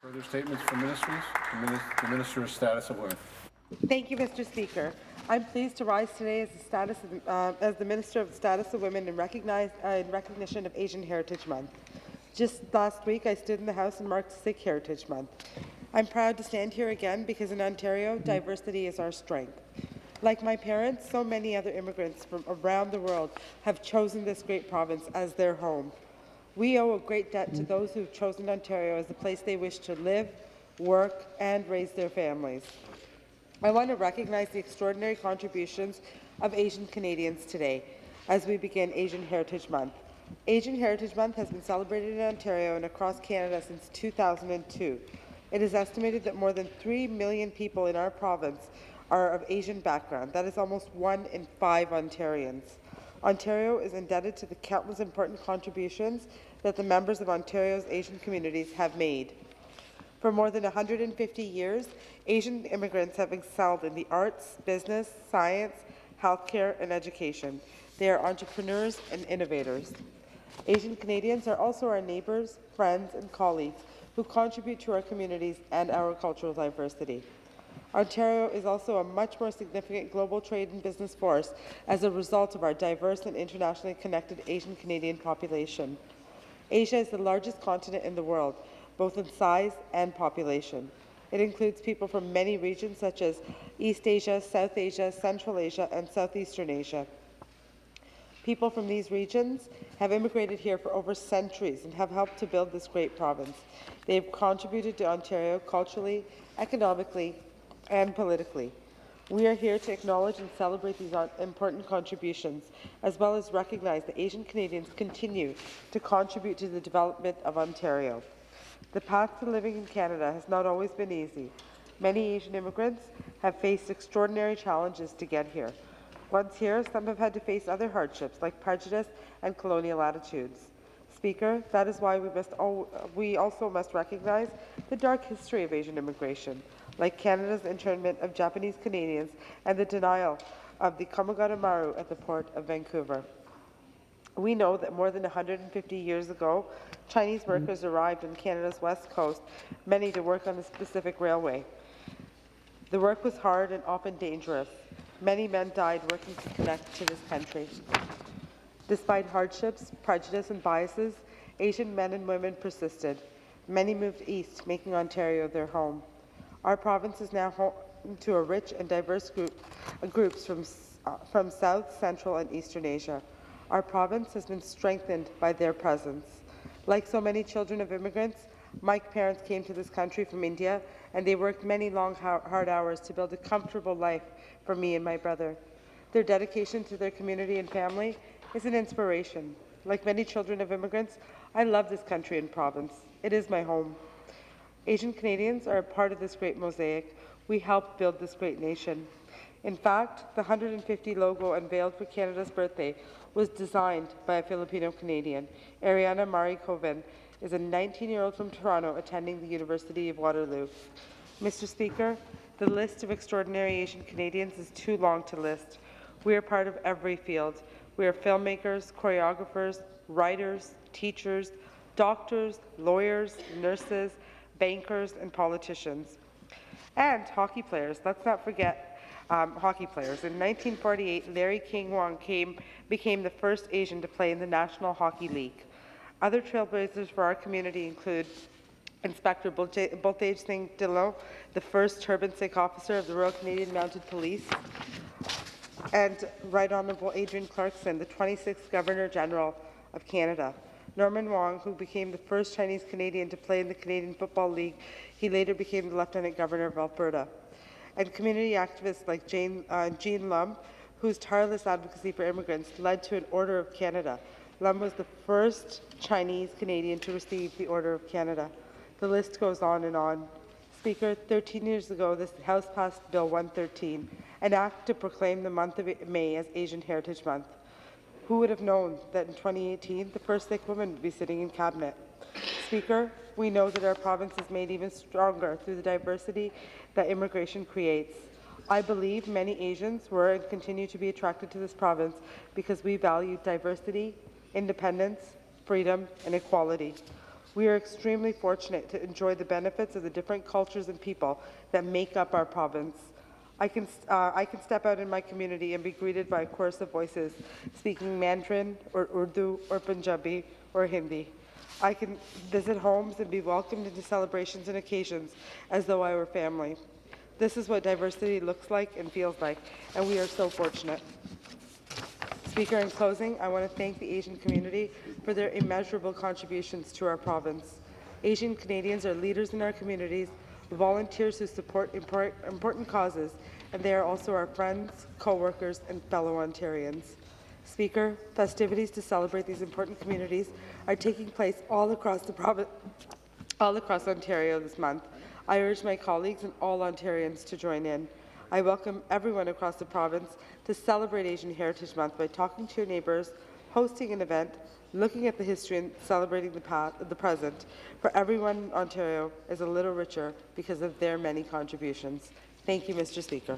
Further statements from ministries? The Minister of Status of Women. Thank you, Mr. Speaker. I'm pleased to rise today as the Minister of the Status of Women in recognition of Asian Heritage Month. Just last week, I stood in the House and marked Sikh Heritage Month. I'm proud to stand here again because in Ontario, diversity is our strength. Like my parents, so many other immigrants from around the world have chosen this great province as their home. We owe a great debt to those who have chosen Ontario as the place they wish to live, work, and raise their families. I want to recognize the extraordinary contributions of Asian Canadians today as we begin Asian Heritage Month. Asian Heritage Month has been celebrated in Ontario and across Canada since 2002. It is estimated that more than 3 million people in our province are of Asian background. That is almost 1 in 5 Ontarians. Ontario is indebted to the countless important contributions that the members of Ontario's Asian communities have made. For more than 150 years, Asian immigrants have excelled in the arts, business, science, healthcare, and education. They are entrepreneurs and innovators. Asian Canadians are also our neighbours, friends, and colleagues who contribute to our communities and our cultural diversity. Ontario is also a much more significant global trade and business force as a result of our diverse and internationally connected Asian Canadian population. Asia is the largest continent in the world, both in size and population. It includes people from many regions such as East Asia, South Asia, Central Asia, and Southeastern Asia. People from these regions have immigrated here for over centuries and have helped to build this great province. They have contributed to Ontario culturally, economically, and politically. We are here to acknowledge and celebrate these important contributions, as well as recognize that Asian Canadians continue to contribute to the development of Ontario. The path to living in Canada has not always been easy. Many Asian immigrants have faced extraordinary challenges to get here. Once here, some have had to face other hardships like prejudice and colonial attitudes. Speaker, that is why we also must recognize the dark history of Asian immigration, like Canada's internment of Japanese Canadians and the denial of the Komagata Maru at the Port of Vancouver. We know that more than 150 years ago, Chinese workers arrived on Canada's west coast, many to work on the Pacific Railway. The work was hard and often dangerous. Many men died working to connect to this country. Despite hardships, prejudice, and biases, Asian men and women persisted. Many moved east, making Ontario their home. Our province is now home to a rich and diverse groups from South, Central, and Eastern Asia. Our province has been strengthened by their presence. Like so many children of immigrants, my parents came to this country from India, and they worked many long, hard hours to build a comfortable life for me and my brother. Their dedication to their community and family is an inspiration. Like many children of immigrants, I love this country and province. It is my home. Asian Canadians are a part of this great mosaic. We helped build this great nation. In fact, the 150 logo unveiled for Canada's birthday was designed by a Filipino Canadian. Ariana Mari Coven is a 19-year-old from Toronto attending the University of Waterloo. Mr. Speaker, the list of extraordinary Asian Canadians is too long to list. We are part of every field. We are filmmakers, choreographers, writers, teachers, doctors, lawyers, nurses, bankers, and politicians. And hockey players. Let's not forget hockey players. In 1948, Larry King Wong became the first Asian to play in the National Hockey League. Other trailblazers for our community include Inspector Boltage Singh Dillon, the first Turban Sikh officer of the Royal Canadian Mounted Police, and Right Honourable Adrian Clarkson, the 26th Governor-General of Canada. Norman Wong, who became the first Chinese Canadian to play in the Canadian Football League, he later became the Lieutenant Governor of Alberta. And community activists like Jean Lum, whose tireless advocacy for immigrants led to an Order of Canada. Lum was the first Chinese Canadian to receive the Order of Canada. The list goes on and on. Speaker, 13 years ago, this House passed Bill 113, an act to proclaim the month of May as Asian Heritage Month. Who would have known that in 2018, the first Sikh woman would be sitting in Cabinet? Speaker, we know that our province is made even stronger through the diversity that immigration creates. I believe many Asians were and continue to be attracted to this province because we value diversity, independence, freedom, and equality. We are extremely fortunate to enjoy the benefits of the different cultures and people that make up our province. I can step out in my community and be greeted by a chorus of voices speaking Mandarin or Urdu or Punjabi or Hindi. I can visit homes and be welcomed into celebrations and occasions as though I were family. This is what diversity looks like and feels like, and we are so fortunate. Speaker, in closing, I want to thank the Asian community for their immeasurable contributions to our province. Asian Canadians are leaders in our communities, volunteers who support important causes, and they are also our friends, co-workers, and fellow Ontarians. Speaker, festivities to celebrate these important communities are taking place all across the province, all across Ontario this month. I urge my colleagues and all Ontarians to join in. I welcome everyone across the province to celebrate Asian Heritage Month by talking to your neighbours, hosting an event, looking at the history and celebrating the present. For everyone in Ontario is a little richer because of their many contributions. Thank you, Mr. Speaker.